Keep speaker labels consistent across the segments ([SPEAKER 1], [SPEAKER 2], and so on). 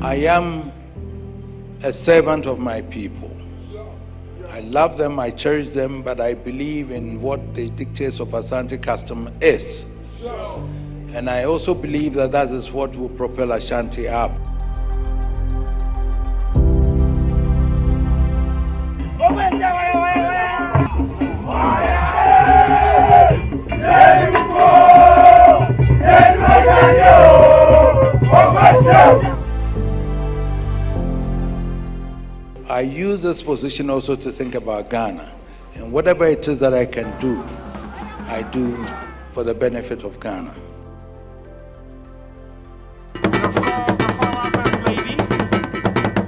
[SPEAKER 1] I am a servant of my people. I love them, I cherish them, but I believe in what the dictates of Ashanti custom is. And I also believe that that is what will propel Ashanti up. I use this position also to think about Ghana, and whatever it is that I can do, I do for the benefit of Ghana.
[SPEAKER 2] And of course, the former First Lady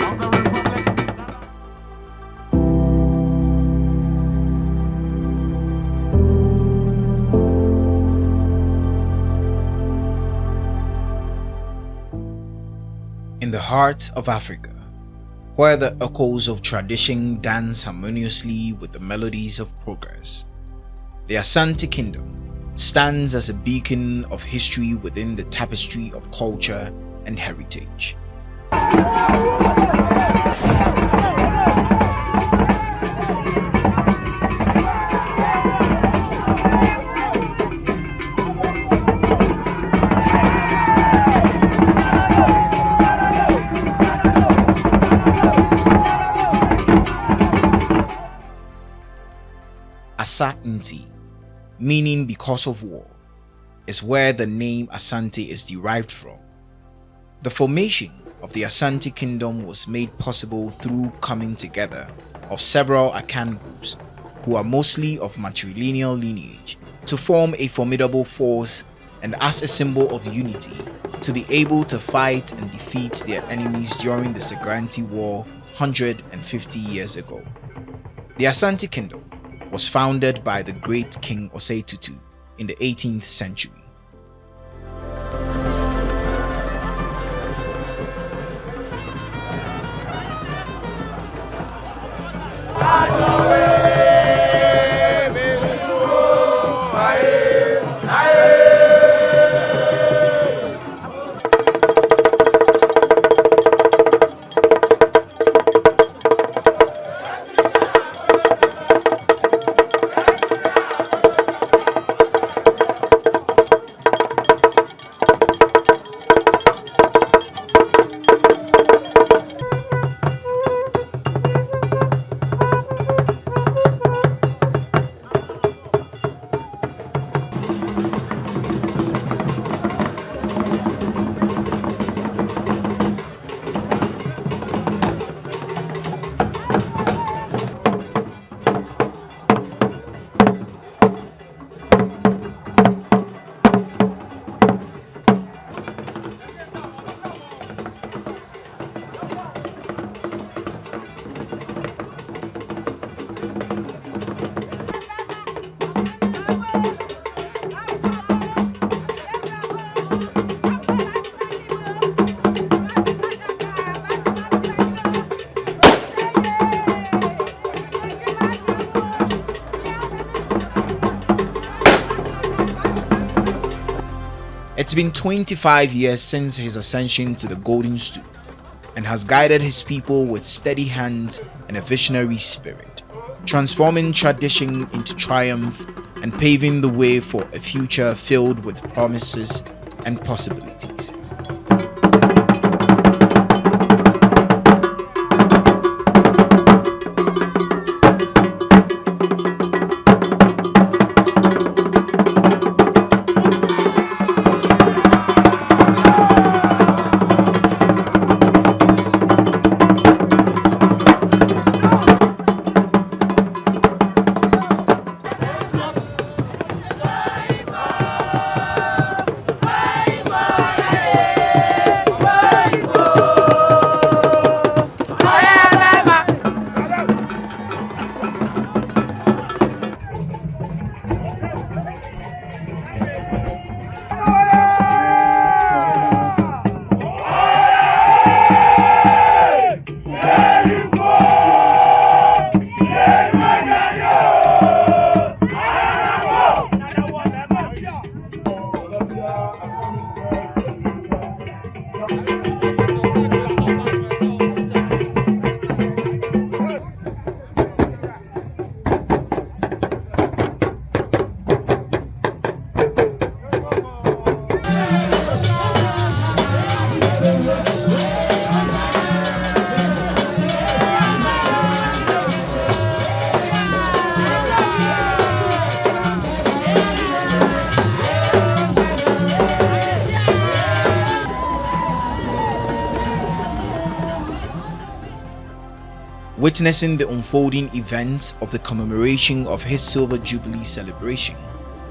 [SPEAKER 2] of the Republic.
[SPEAKER 3] In the heart of Africa, where the echoes of tradition dance harmoniously with the melodies of progress, the Ashanti Kingdom stands as a beacon of history within the tapestry of culture and heritage. Ashanti, meaning because of war, is where the name Ashanti is derived from. The formation of the Ashanti Kingdom was made possible through coming together of several Akan groups who are mostly of matrilineal lineage to form a formidable force and as a symbol of unity to be able to fight and defeat their enemies during the Sagranti War 150 years ago. The Ashanti Kingdom was founded by the great King Osei Tutu in the 18th century. It's been 25 years since his ascension to the golden stool and has guided his people with steady hands and a visionary spirit, transforming tradition into triumph and paving the way for a future filled with promises and possibilities. witnessing the unfolding events of the commemoration of his Silver Jubilee celebration,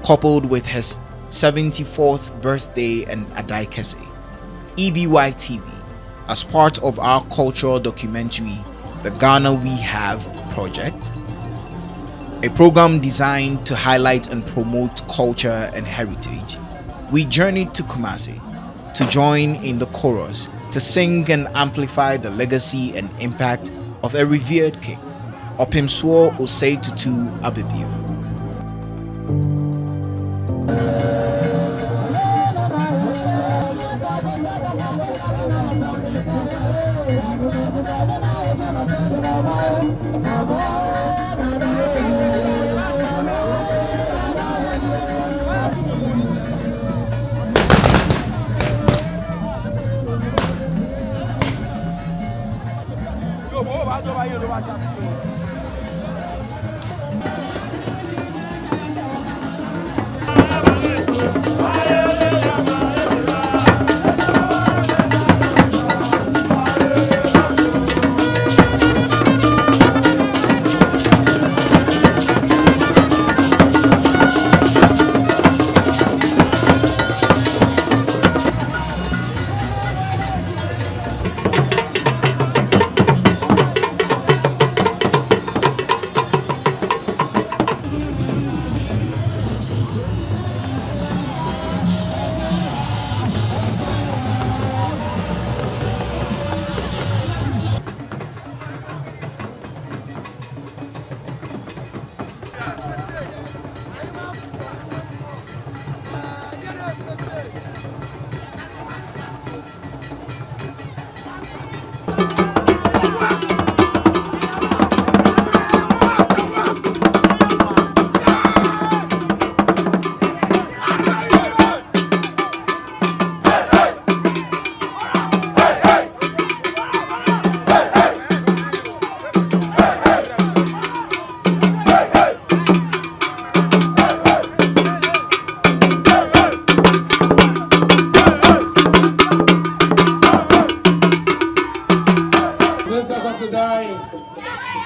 [SPEAKER 3] coupled with his 74th birthday and Adai Kese. EBY TV, as part of our cultural documentary, The Ghana We Have Project, a program designed to highlight and promote culture and heritage, we journeyed to Kumasi to join in the chorus to sing and amplify the legacy and impact of a revered king, Otumfuo Osei Tutu Abibio.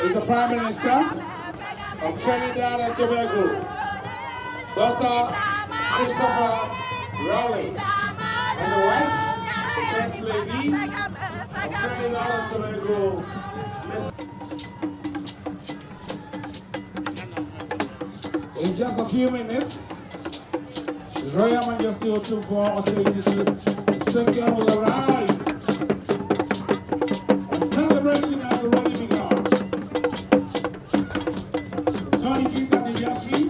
[SPEAKER 2] Is the Prime Minister of Trinidad and Tobago, Dr. Christopher Raleigh, and the wife, the First Lady of Trinidad and Tobago, Miss. In just a few minutes, His Royal Majesty Otumfuo Osei Tutu II will arrive, and celebration has already begun. The 25th anniversary.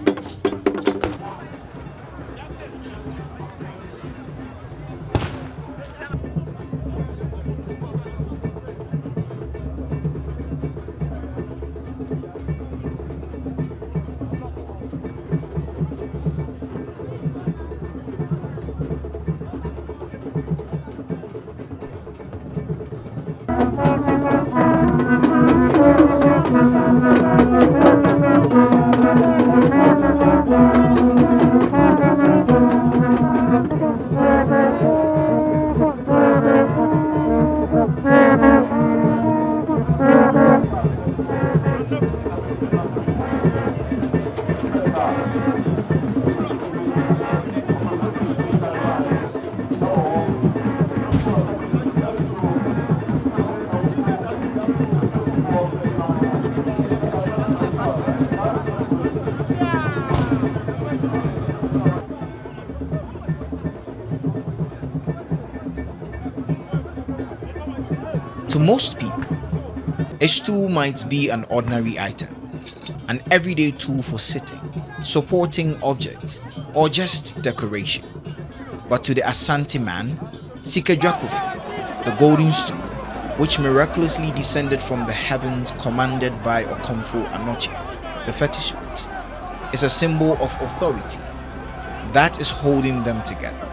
[SPEAKER 3] To most people, a stool might be an ordinary item, an everyday tool for sitting, supporting objects, or just decoration. But to the Ashanti man, Sikadwakofi, the golden stool, which miraculously descended from the heavens commanded by Otumfuo Anoche, the fetish priest, is a symbol of authority that is holding them together.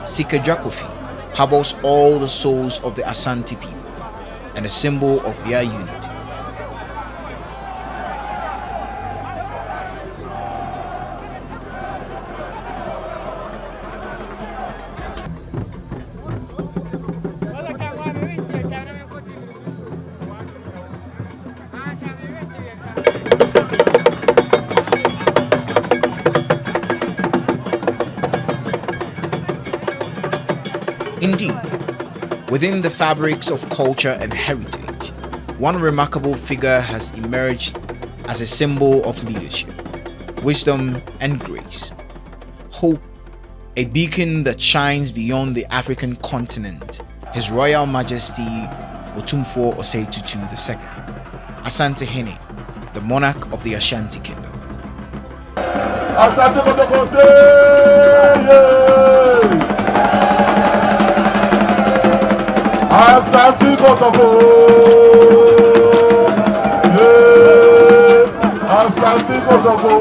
[SPEAKER 3] Sikadwakofi harbors all the souls of the Ashanti people and a symbol of their unity. Indeed, within the fabrics of culture and heritage, one remarkable figure has emerged as a symbol of leadership, wisdom, and grace. Hope, a beacon that shines beyond the African continent, His Royal Majesty Otumfuo Osei Tutu II, Asante Hene, the monarch of the Ashanti Kingdom.
[SPEAKER 4] Asante Kotoko, Asante Kotoko, Asante Kotoko,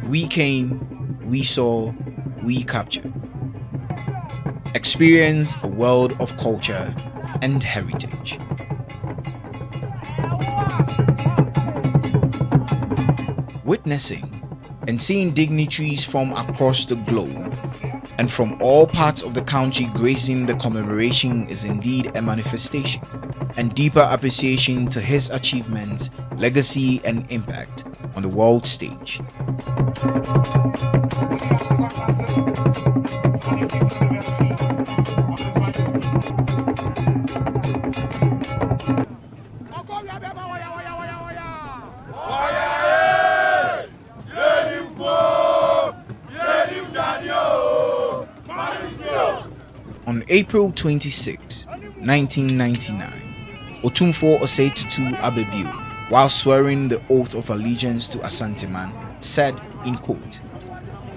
[SPEAKER 3] We came, we saw, we captured. Experience a world of culture and heritage. Witnessing and seeing dignitaries from across the globe and from all parts of the country gracing the commemoration is indeed a manifestation and deeper appreciation to his achievements, legacy, and impact on the world stage. On April 26, 1999, Otumfuo Osei Tutu Abebiu, while swearing the oath of allegiance to Asante Man, said, in quote,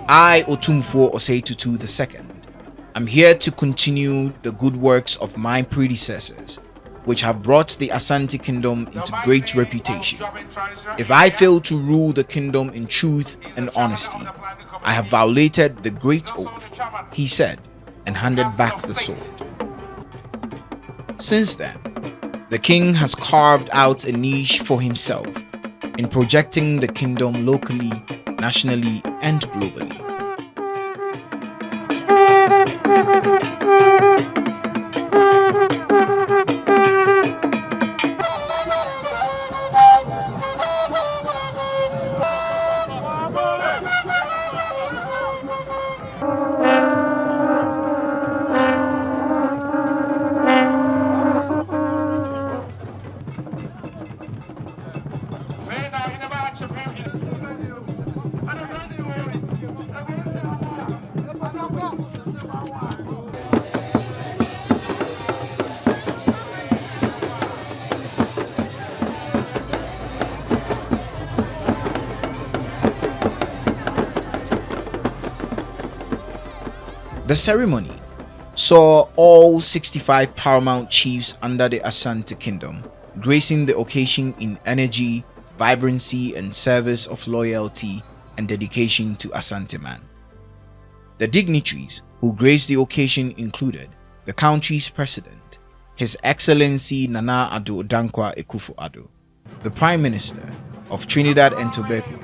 [SPEAKER 3] "I, Otumfuo Osei Tutu II, am here to continue the good works of my predecessors, which have brought the Asante Kingdom into great reputation. If I fail to rule the kingdom in truth and honesty, I have violated the great oath," he said, and handed back the sword. Since then, the king has carved out a niche for himself in projecting the kingdom locally, nationally, and globally. The ceremony saw all 65 paramount chiefs under the Ashanti Kingdom gracing the occasion in energy, vibrancy, and service of loyalty and dedication to Asante Man. The dignitaries who graced the occasion included the country's president, His Excellency Nana Addo Dankwa Akufo-Addo, the Prime Minister of Trinidad and Tobago,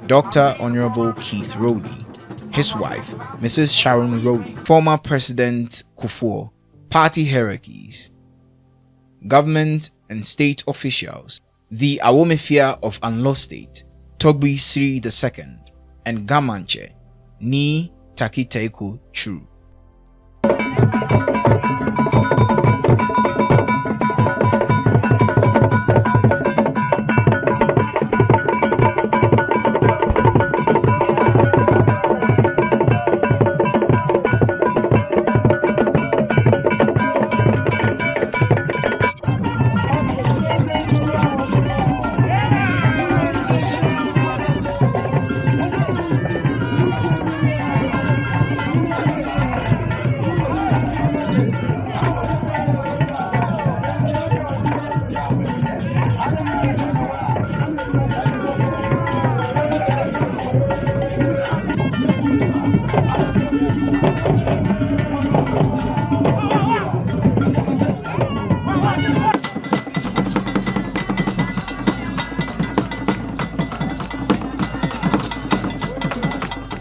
[SPEAKER 3] Dr. Honorable Keith Rowley, his wife, Mrs. Sharon Rowley, former President Kufuor, party hierarchies, government and state officials, the Awomefia of Anlo State, Togbi Sri II, and Gamanche, Ni Takitaiku True.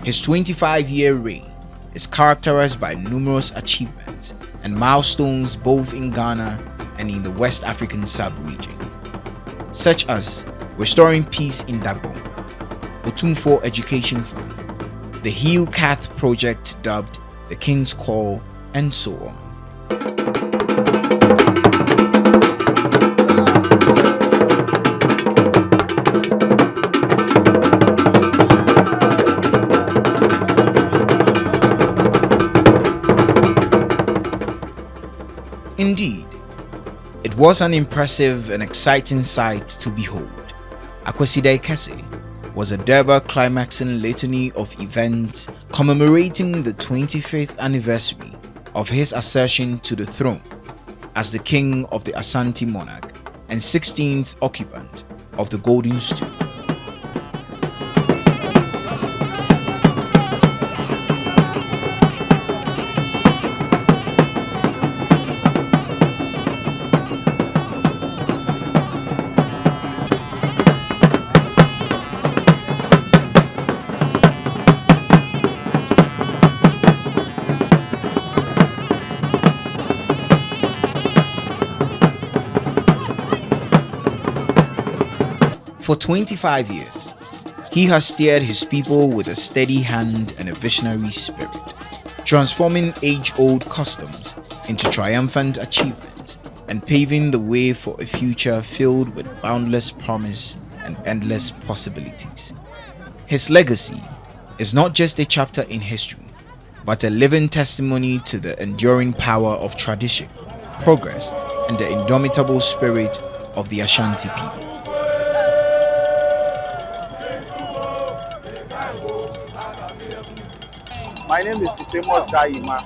[SPEAKER 3] His 25-year reign is characterized by numerous achievements and milestones both in Ghana and in the West African sub-region, such as restoring peace in Dagbon, Otumfuo Education Fund, the Heal Cath project dubbed the King's Call, and so on. Indeed, it was an impressive and exciting sight to behold. Akwesida Kese was a Durbar climaxing litany of events commemorating the 25th anniversary of his ascension to the throne as the king of the Ashanti monarch and 16th occupant of the golden stool. For 25 years, he has steered his people with a steady hand and a visionary spirit, transforming age-old customs into triumphant achievements and paving the way for a future filled with boundless promise and endless possibilities. His legacy is not just a chapter in history, but a living testimony to the enduring power of tradition, progress, and the indomitable spirit of the Ashanti people.
[SPEAKER 5] My name is the famous guy Ima.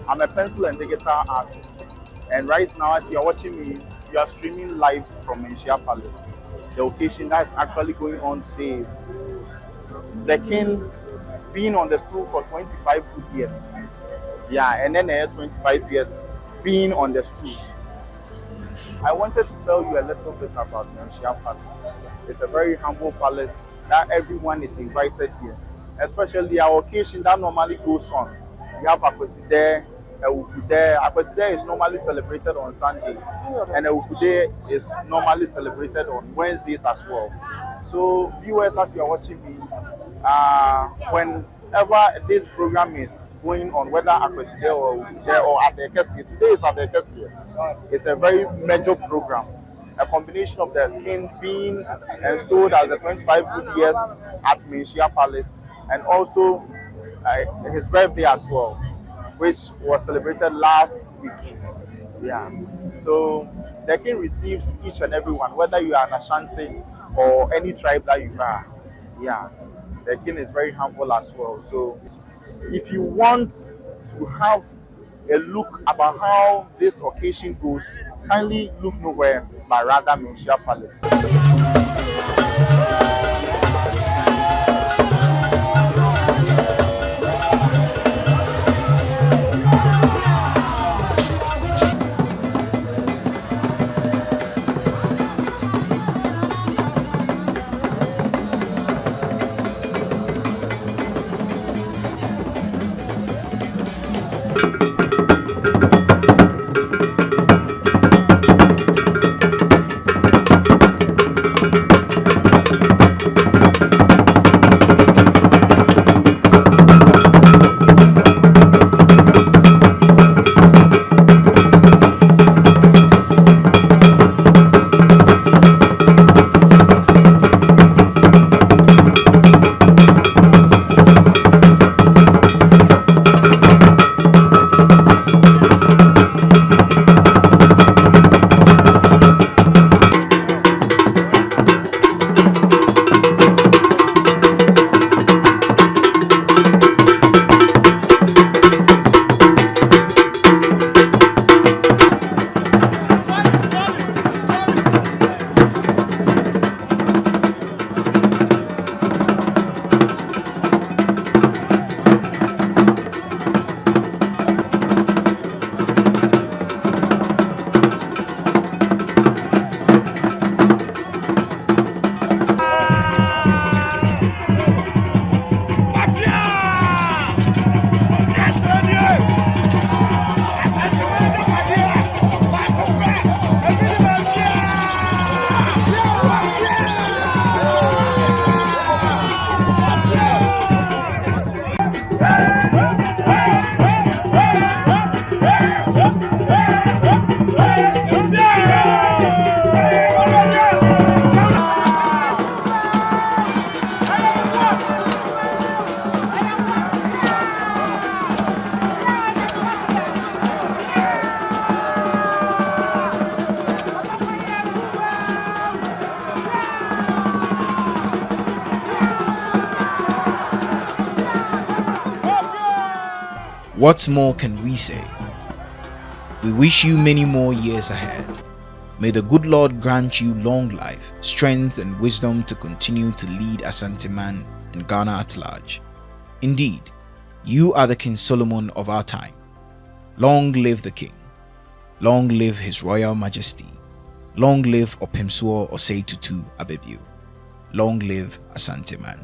[SPEAKER 5] I'm a pencil and digital artist. And right now, as you are watching me, you are streaming live from Menchia Palace. The occasion that is actually going on today is the king being on the stool for 25 good years. Yeah, and then 25 years being on the stool. I wanted to tell you a little bit about Menchia Palace. It's a very humble palace that everyone is invited here. Especially our occasion that normally goes on. We have Akwesida, Ewukude. Akwesida is normally celebrated on Sundays, and Ewukude is normally celebrated on Wednesdays as well. So viewers, as you are watching me, whenever this program is going on, whether Akwesida or Ewukude or Adekesie, today is Adekesie. It's a very major program. A combination of the king being installed as the 25 good years at Menchia Palace, and also his birthday as well, which was celebrated last week. Yeah. So the king receives each and every one, whether you are an Ashanti or any tribe that you are. Yeah. The king is very humble as well. So if you want to have a look about how this occasion goes, kindly look nowhere but rather Menchia Palace.
[SPEAKER 3] What more can we say? We wish you many more years ahead. May the good Lord grant you long life, strength and wisdom to continue to lead Asante man and Ghana at large. Indeed, you are the King Solomon of our time. Long live the King. Long live His Royal Majesty. Long live Otumfuo Osei Tutu Abebio. Long live Asante man.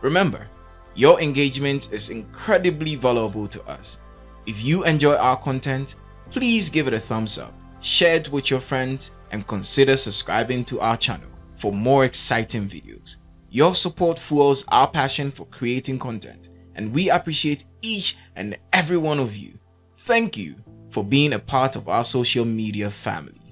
[SPEAKER 3] Remember, your engagement is incredibly valuable to us. If you enjoy our content, please give it a thumbs up, share it with your friends, and consider subscribing to our channel for more exciting videos. Your support fuels our passion for creating content, and we appreciate each and every one of you. Thank you for being a part of our social media family.